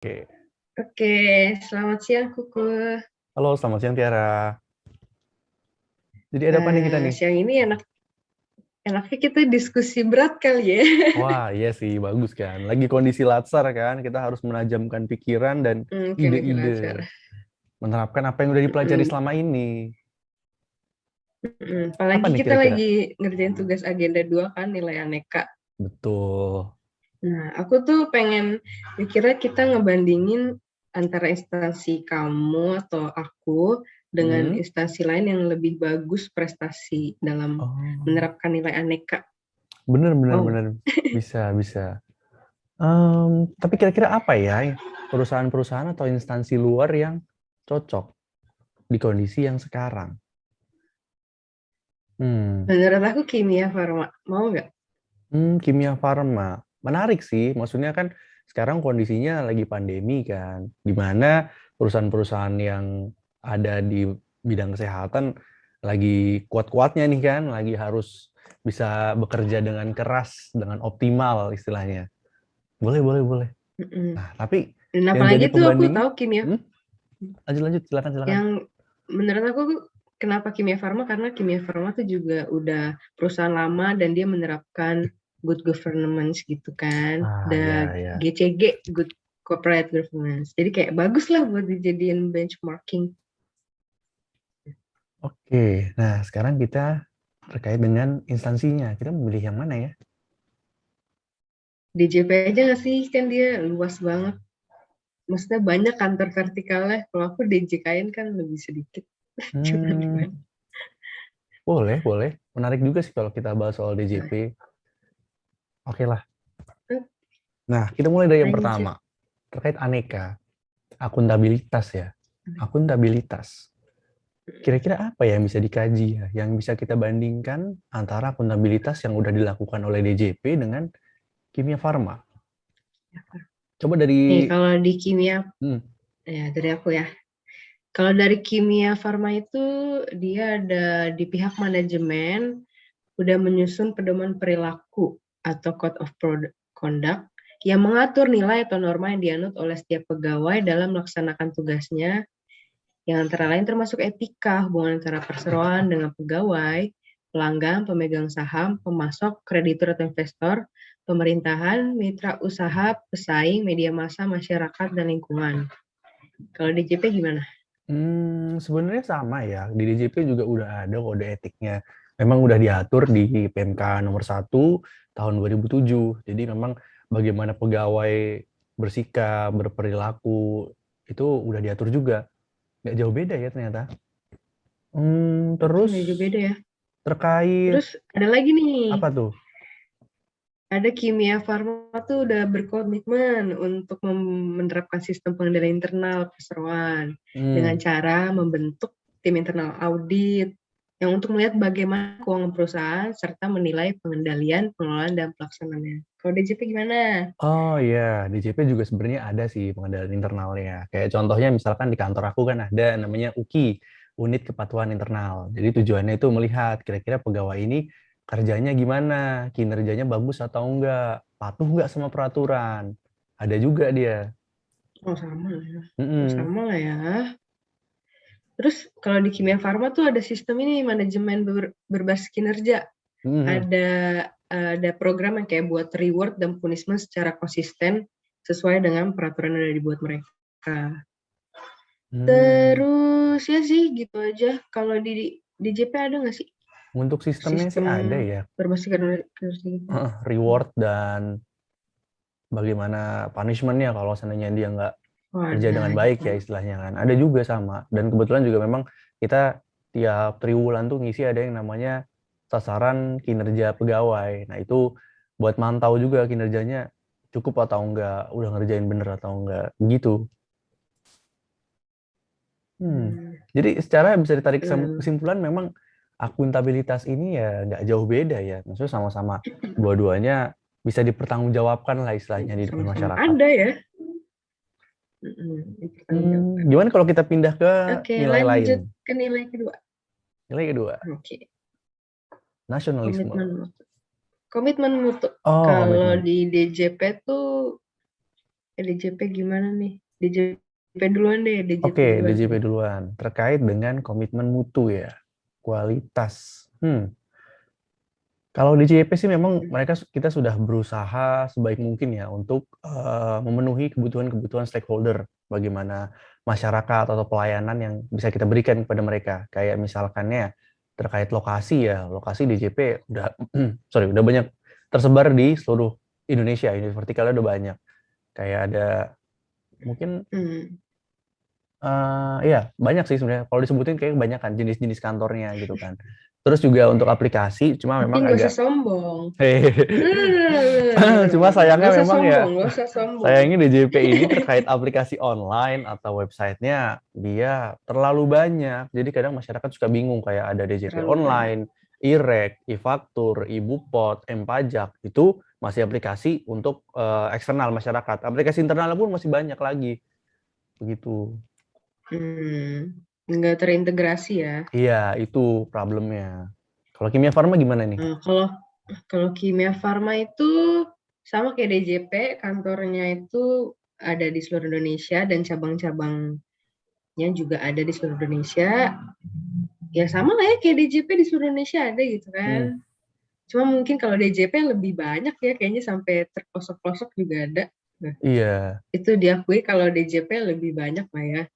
Oke. Oke, selamat siang Kuku. Halo, selamat siang Tiara. Jadi ada apa nih kita nih? Siang ini enaknya kita diskusi berat kali ya. Wah, iya sih, bagus kan. Lagi kondisi latsar kan, kita harus menajamkan pikiran dan Kondisi ide-ide. lancar. Menerapkan apa yang udah dipelajari Mm-mm. selama ini. Apa Apalagi nih kita kira-kira? lagi ngerjain tugas agenda 2 kan, nilai aneka. Betul. Nah, aku tuh pengen mikirnya kita ngebandingin antara instansi kamu atau aku dengan Hmm. instansi lain yang lebih bagus prestasi dalam Oh, menerapkan nilai aneka. bener, bener, Wow. bener. Bisa, bisa. Tapi kira-kira apa ya perusahaan-perusahaan atau instansi luar yang cocok di kondisi yang sekarang? Hmm. Menurut aku Kimia Farma. Mau nggak? Kimia farma. Menarik sih. Maksudnya kan sekarang kondisinya lagi pandemi kan, di mana perusahaan-perusahaan yang ada di bidang kesehatan lagi kuat-kuatnya nih kan, lagi harus bisa bekerja dengan keras, dengan optimal istilahnya. Boleh, boleh, boleh. Mm-mm. Nah, tapi Dan yang jadi apalagi tuh aku pembandingnya, tahu kimia hmm? Lanjut, lanjut, silakan, silakan. yang menurut aku kenapa Kimia Farma karena Kimia Farma tuh juga udah perusahaan lama dan dia menerapkan good governance gitu kan, Ah, ada ya, ya. GCG, good corporate governance, jadi kayak bagus lah buat dijadiin benchmarking. Oke, nah sekarang kita terkait dengan instansinya. Kita memilih yang mana ya? DJP aja nggak sih, kan dia luas banget, maksudnya banyak kantor vertikalnya. Kalau aku DJKN kan lebih sedikit. Hmm, Gimana? boleh, boleh. Menarik juga sih kalau kita bahas soal DJP. Oke lah. Nah, kita mulai dari yang Lanjut. pertama. Terkait aneka, akuntabilitas ya. Akuntabilitas. Kira-kira apa yang bisa dikaji ya? Yang bisa kita bandingkan antara akuntabilitas yang udah dilakukan oleh DJP dengan Kimia Farma. Coba Nih dari... kalau di kimia, Hmm. ya dari aku ya. Kalau dari Kimia Farma itu dia ada di pihak manajemen udah menyusun pedoman perilaku atau code of conduct yang mengatur nilai atau norma yang dianut oleh setiap pegawai dalam melaksanakan tugasnya, yang antara lain termasuk etika, hubungan antara perseroan dengan pegawai, pelanggan, pemegang saham, pemasok, kreditur atau investor, pemerintahan, mitra usaha, pesaing, media massa, masyarakat, dan lingkungan. Kalau di JP gimana? Sebenarnya sama ya. Di DJP juga udah ada kode etiknya. Memang udah diatur di PMK nomor 1 tahun 2007. Jadi memang bagaimana pegawai bersikap, berperilaku, itu udah diatur juga. Nggak jauh beda ya ternyata. Terus Nggak jauh beda ya. terkait Terus ada lagi nih, apa tuh? ada Kimia Farma tuh udah berkomitmen untuk menerapkan sistem pengendalian internal perseroan dengan Hmm, cara membentuk tim internal audit yang untuk melihat bagaimana keuangan perusahaan serta menilai pengendalian, pengelolaan, dan pelaksanaannya. Kalau DJP gimana? oh iya, DJP juga sebenarnya ada sih pengendalian internalnya. Kayak contohnya misalkan di kantor aku kan ada namanya UKI, Unit Kepatuhan Internal. Jadi tujuannya itu melihat kira-kira pegawai ini kerjanya gimana, kinerjanya bagus atau enggak, patuh enggak sama peraturan. Ada juga dia. Oh sama lah ya. Oh Mm-mm. sama lah ya. Terus kalau di Kimia Farma tuh ada sistem ini manajemen berbasis kinerja. Mm-mm. ada ada program yang kayak buat reward dan punishment secara konsisten sesuai dengan peraturan yang udah dibuat mereka. Hmm. Terus ya sih gitu aja. Kalau di JP ada nggak sih Untuk sistemnya sih sistem ada ya, berbasis kinerja gitu? reward dan bagaimana punishment-nya kalau seandainya dia nggak Oh kerja dengan ada baik gitu. ya istilahnya kan. Ada juga sama. Dan kebetulan juga memang kita tiap triwulan tuh ngisi ada yang namanya sasaran kinerja pegawai. Nah itu buat mantau juga kinerjanya cukup atau enggak, udah ngerjain bener atau enggak, gitu. Hmm. Jadi secara bisa ditarik Hmm. kesimpulan memang akuntabilitas ini ya nggak jauh beda ya. Maksudnya sama-sama dua-duanya bisa dipertanggungjawabkan lah istilahnya di depan Sama-sama masyarakat. ada ya. Dipertanggungjawabkan. Gimana kalau kita pindah ke Oke, nilai lain? lanjut ke nilai kedua. Nilai kedua, Oke, nasionalisme. komitmen mutu. Komitmen mutu. Oh, Kalau komitmen. di DJP tuh DJP gimana nih? DJP duluan deh, DJP Oke, duluan. DJP duluan. Terkait dengan komitmen mutu ya, kualitas. Kalau di JP sih memang kita sudah berusaha sebaik mungkin ya untuk memenuhi kebutuhan-kebutuhan stakeholder, bagaimana masyarakat atau pelayanan yang bisa kita berikan kepada mereka. Kayak misalkannya terkait lokasi ya, lokasi di JP udah udah banyak tersebar di seluruh Indonesia, ini vertikalnya udah banyak. Kayak ada mungkin iya, banyak sih sebenarnya. Kalau disebutin kayak kebanyakan jenis-jenis kantornya gitu kan. Terus juga untuk aplikasi, cuma Tapi memang nggak usah agak sombong. cuma sayangnya Nggak usah memang ya, sombong, nggak usah sombong. sayangnya DJP ini terkait aplikasi online atau websitenya dia terlalu banyak. Jadi kadang masyarakat suka bingung kayak ada DJP Terlalu banyak. online, e-rek, e-faktur, e-bupot, m-pajak itu masih aplikasi untuk eksternal masyarakat. Aplikasi internal pun masih banyak lagi. Begitu. Nggak terintegrasi ya. Iya, itu problemnya. Kalau Kimia Farma gimana nih? Kalau Kimia Farma itu sama kayak DJP, kantornya itu ada di seluruh Indonesia dan cabang-cabangnya juga ada di seluruh Indonesia. Ya sama lah ya kayak DJP di seluruh Indonesia ada gitu kan. Cuma mungkin kalau DJP lebih banyak ya, kayaknya sampai terpelosok-pelosok juga ada. Nah, Iya. itu diakui kalau DJP lebih banyak lah ya.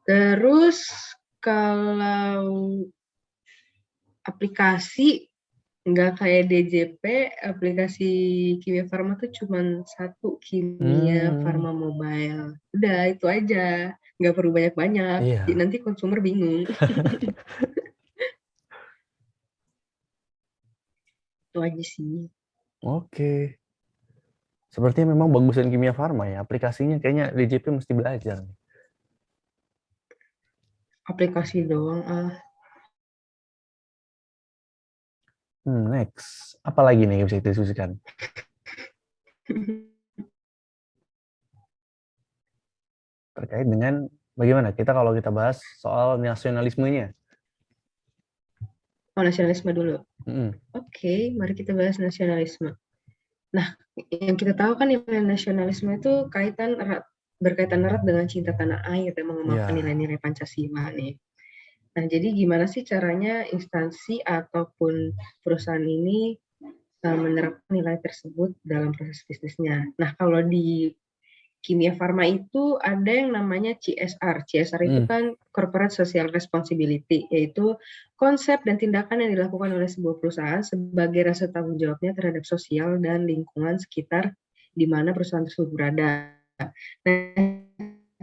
Terus kalau aplikasi nggak kayak DJP, aplikasi Kimia Farma tuh cuma satu, Kimia Farma Mobile. Udah itu aja, nggak perlu banyak-banyak. Jadi Iya. nanti konsumer bingung. Itu aja sih. Oke. Sepertinya memang bagusan Kimia Farma ya. Aplikasinya kayaknya DJP mesti belajar nih. Aplikasi doang Next. Apa lagi nih yang bisa didiskusikan? Terkait dengan bagaimana kita kalau kita bahas soal nasionalismenya. Oh, nasionalisme dulu. Mm-mm. Oke, mari kita bahas nasionalisme. Nah, yang kita tahu kan nilai nasionalisme itu berkaitan erat dengan cinta tanah air dan mengamalkan Iya. nilai-nilai Pancasila nih. Nah, jadi gimana sih caranya instansi ataupun perusahaan ini menerapkan nilai tersebut dalam proses bisnisnya? Nah, kalau di Kimia Farma itu ada yang namanya CSR. CSR itu kan Corporate Social Responsibility, yaitu konsep dan tindakan yang dilakukan oleh sebuah perusahaan sebagai rasa tanggung jawabnya terhadap sosial dan lingkungan sekitar di mana perusahaan tersebut berada. Nah,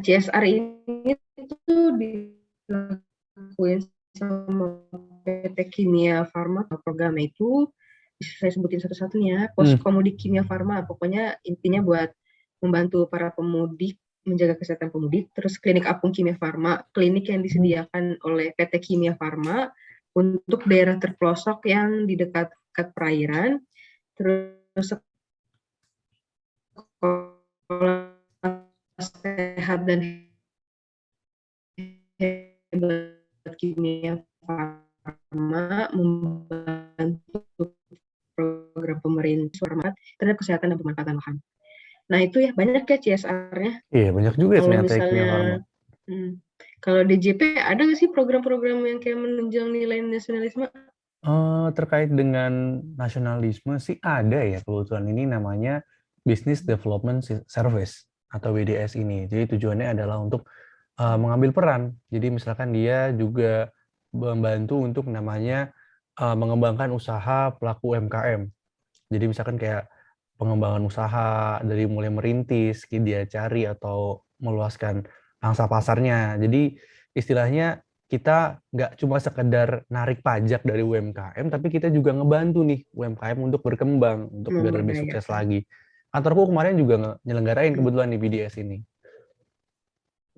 CSR ini tuh dilakukan sama PT Kimia Farma atau programnya itu bisa saya sebutin satu-satunya, Poskomudik Kimia Farma. Pokoknya intinya buat membantu para pemudik menjaga kesehatan pemudik. Terus klinik apung Kimia Farma, klinik yang disediakan oleh PT Kimia Farma untuk daerah terpelosok yang di dekat perairan. Terus sekolah sehat dan hebat Kimia Farma membantu program pemerintah terhadap kesehatan dan pemanfaatan lahan. Nah itu ya banyak ya CSR-nya. Iya, banyak juga Kalau ternyata Kimia Farma. misalnya, kalau DJP ada nggak sih program-program yang kayak menunjang nilai nasionalisme? Terkait dengan nasionalisme sih ada ya kebetulan ini namanya Business Development Service atau BDS ini. Jadi tujuannya adalah untuk mengambil peran. Jadi misalkan dia juga membantu untuk namanya mengembangkan usaha pelaku UMKM. Jadi misalkan kayak pengembangan usaha dari mulai merintis, dia cari atau meluaskan pangsa pasarnya. Jadi istilahnya kita nggak cuma sekedar narik pajak dari UMKM, tapi kita juga ngebantu nih UMKM untuk berkembang, untuk biar lebih sukses Memberdayakan. lagi. Kantorku kemarin juga nyelenggarain kebetulan di BDS ini.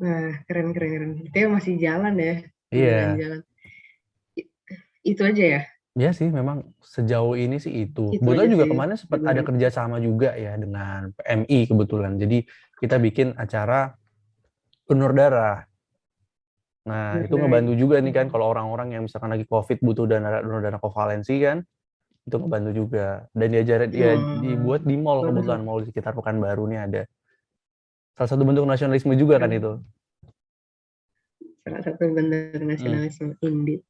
Nah, keren. Itu masih jalan ya, Iya, jalan-jalan. Itu aja ya? iya sih memang sejauh ini sih itu. Itu Kebetulan aja juga sih. kemarin sempat ada kerjasama juga ya dengan PMI kebetulan. Jadi kita bikin acara donor darah. Nah, itu ngebantu juga nih kan kalau orang-orang yang misalkan lagi COVID butuh donor darah kovalensi kan, itu ngebantu juga. Dan diajarin ya dibuat di mall kebetulan, mall di sekitar Pekanbaru nih ada. salah satu bentuk nasionalisme juga kan itu. Salah satu bentuk Hmm. nasionalisme, indeed.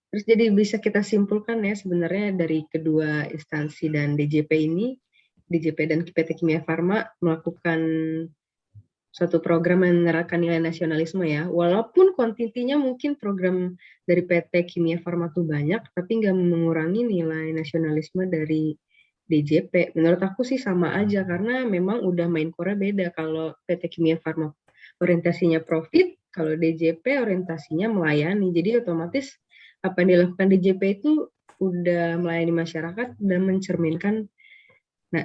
Terus jadi bisa kita simpulkan ya sebenarnya dari kedua instansi dan DJP ini, DJP dan PT Kimia Farma melakukan suatu program yang menerapkan nilai nasionalisme ya. Walaupun kuantitinya mungkin program dari PT Kimia Farma tuh banyak, tapi nggak mengurangi nilai nasionalisme dari DJP. Menurut aku sih sama aja, karena memang udah main core beda. Kalau PT Kimia Farma orientasinya profit, kalau DJP orientasinya melayani. Jadi otomatis apa yang dilakukan DJP itu udah melayani masyarakat dan mencerminkan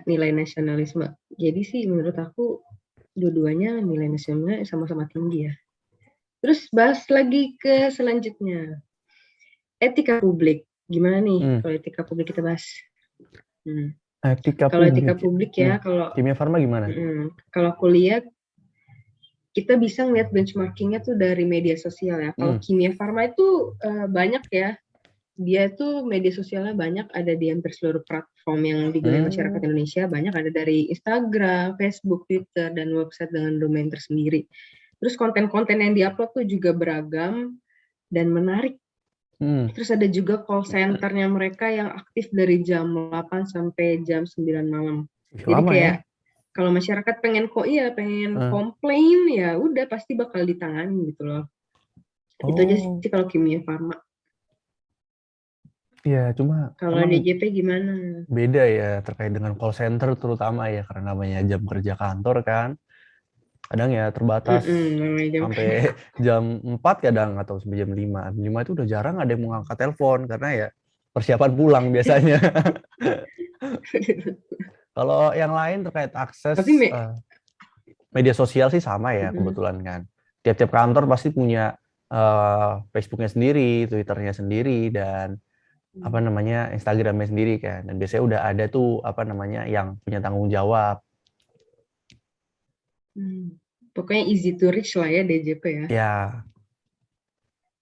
nilai nasionalisme. Jadi sih menurut aku dua-duanya nilai nasionalnya sama-sama tinggi ya. Terus bahas lagi ke selanjutnya. Etika publik. Gimana nih kalau etika publik kita bahas? Etika Kalau publik. etika publik ya, kalau Kimia Farma gimana? Kalau aku lihat kita bisa ngeliat benchmarkingnya tuh dari media sosial ya. Kalau Kimia Farma itu banyak ya. Dia tuh media sosialnya banyak, ada di hampir seluruh platform yang digunakan masyarakat Indonesia. Banyak ada dari Instagram, Facebook, Twitter, dan website dengan domain tersendiri. Terus konten-konten yang diupload tuh juga beragam dan menarik. Terus ada juga call centernya mereka yang aktif dari jam 8 sampai jam 9 malam. Jadi kayak kalau masyarakat pengen komplain ya udah pasti bakal ditangani gitu loh. Itu aja sih kalau Kimia Farma. Iya, cuma kalau DJP gimana? Beda ya terkait dengan call center terutama ya, karena namanya jam kerja kantor kan. Kadang ya terbatas sampai jam 4 kadang atau sampai jam 5. 5 itu udah jarang ada yang mau ngangkat telepon karena ya persiapan pulang biasanya. Kalau yang lain terkait akses media sosial sih sama ya kebetulan kan. Tiap-tiap kantor pasti punya Facebooknya sendiri, Twitternya sendiri, dan Instagramnya sendiri kan. Dan biasanya udah ada tuh yang punya tanggung jawab. Pokoknya easy to reach lah ya DJP ya. Ya.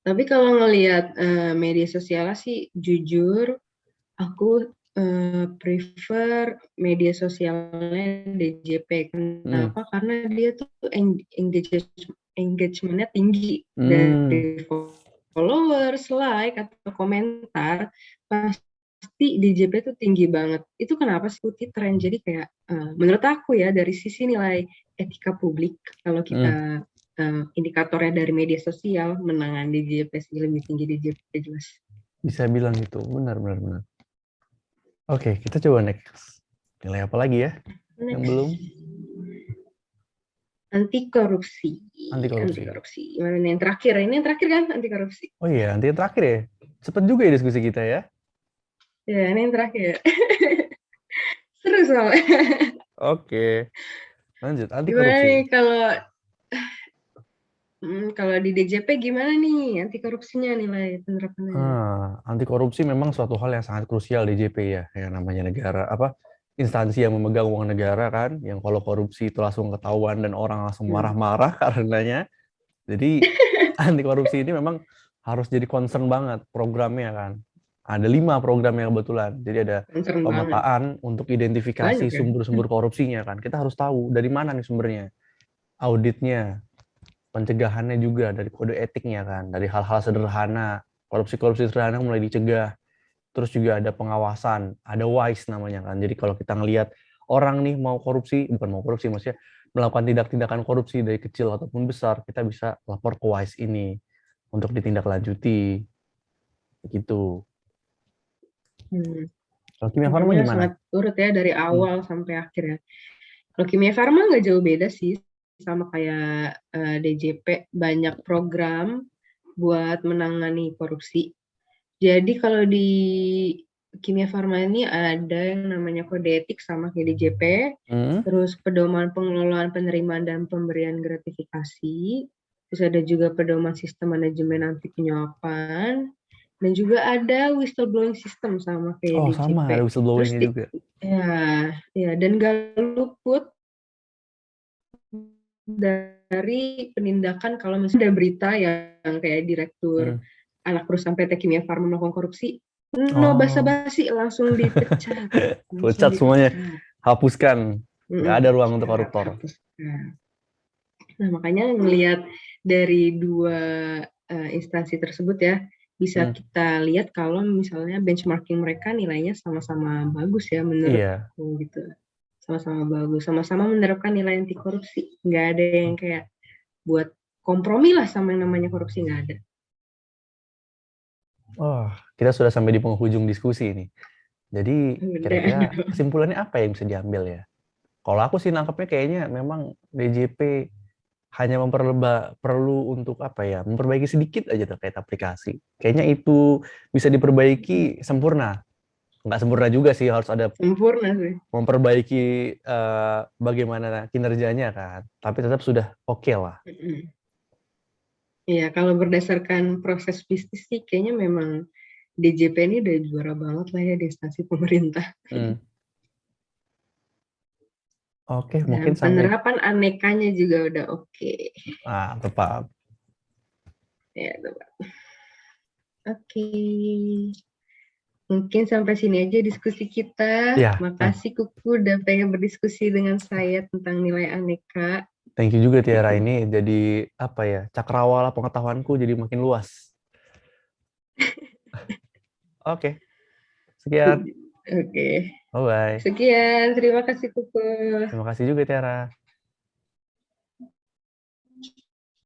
Tapi kalau ngelihat media sosialnya sih jujur aku prefer media sosialnya DJP. Kenapa? Karena dia tuh engagementnya tinggi dari followers, like atau komentar pasti DJP tuh tinggi banget. Itu kenapa sih ikuti tren? Jadi kayak menurut aku ya dari sisi nilai etika publik kalau kita indikatornya dari media sosial menangan DJP sih lebih tinggi DJP jelas. Bisa bilang gitu, benar. Oke, kita coba next. Nilai apa lagi ya? Yang belum? Anti korupsi. Gimana nih yang terakhir? Ini yang terakhir kan anti korupsi. Oh iya, anti yang terakhir ya. Cepet juga ya diskusi kita ya. Ya, ini yang terakhir. Seru soalnya. Oke. Lanjut, anti gimana korupsi. Nih kalau di DJP gimana nih anti korupsinya nilai penerapannya? Anti korupsi memang suatu hal yang sangat krusial DJP ya. Yang namanya negara instansi yang memegang uang negara kan, yang kalau korupsi itu langsung ketahuan dan orang langsung marah-marah karenanya. Jadi anti korupsi ini memang harus jadi concern banget programnya kan. Ada 5 program yang kebetulan. Jadi ada pemetaan untuk identifikasi sumber-sumber korupsinya kan. Kita harus tahu dari mana nih sumbernya. Auditnya, pencegahannya juga dari kode etiknya kan, dari hal-hal sederhana. Korupsi-korupsi sederhana mulai dicegah. Terus juga ada pengawasan, ada WISE namanya kan. Jadi kalau kita ngelihat orang nih maksudnya melakukan tindakan korupsi dari kecil ataupun besar, kita bisa lapor ke WISE ini untuk ditindaklanjuti. Begitu. Kalau Kimia Farma gimana? Sangat urut ya dari awal sampai akhir ya. Kalau Kimia Farma nggak jauh beda sih, sama kayak DJP, banyak program buat menangani korupsi. Jadi kalau di Kimia Farma ini ada yang namanya kode etik sama kayak DJP, terus pedoman pengelolaan penerimaan dan pemberian gratifikasi, terus ada juga pedoman sistem manajemen anti penyuapan, dan juga ada whistleblowing system sama kayak DJP. Sama ada whistleblowing juga. Ya, dan gak luput dari penindakan kalau misalnya ada berita yang kayak direktur anak perusahaan PT Kimia Farma melakukan korupsi, basa-basi langsung dipecat. Pecat semuanya, hapuskan. Nggak ada ruang untuk koruptor. Nah, makanya ngelihat dari 2 instansi tersebut ya, bisa kita lihat kalau misalnya benchmarking mereka nilainya sama-sama bagus ya Iya. menurutku gitu. Sama-sama bagus, sama-sama menerapkan nilai anti korupsi. Nggak ada yang kayak buat kompromi lah sama yang namanya korupsi, nggak ada. Oh, kita sudah sampai di penghujung diskusi ini. Jadi Udah, kira-kira aduh. kesimpulannya apa yang bisa diambil ya? Kalau aku sih nangkepnya kayaknya memang DJP hanya perlu untuk apa ya, memperbaiki sedikit aja terkait aplikasi. Kayaknya itu bisa diperbaiki sempurna. Nggak sempurna juga sih, harus ada Sempurna sih. memperbaiki bagaimana kinerjanya kan. Tapi tetap sudah oke lah. Iya, kalau berdasarkan proses bisnis sih kayaknya memang DJP ini udah juara banget lah ya di instansi pemerintah. Hmm. Oke, mungkin Dan sampai penerapan anekanya juga udah oke. tepat. Ya, tepat. Oke. Mungkin sampai sini aja diskusi kita. Ya, Makasih Kuku udah pengen berdiskusi dengan saya tentang nilai aneka. thank you juga Tiara, ini jadi apa ya, cakrawala pengetahuanku jadi makin luas. Oke, sekian. Oke. Bye bye. Sekian, terima kasih Kuku. Terima kasih juga Tiara.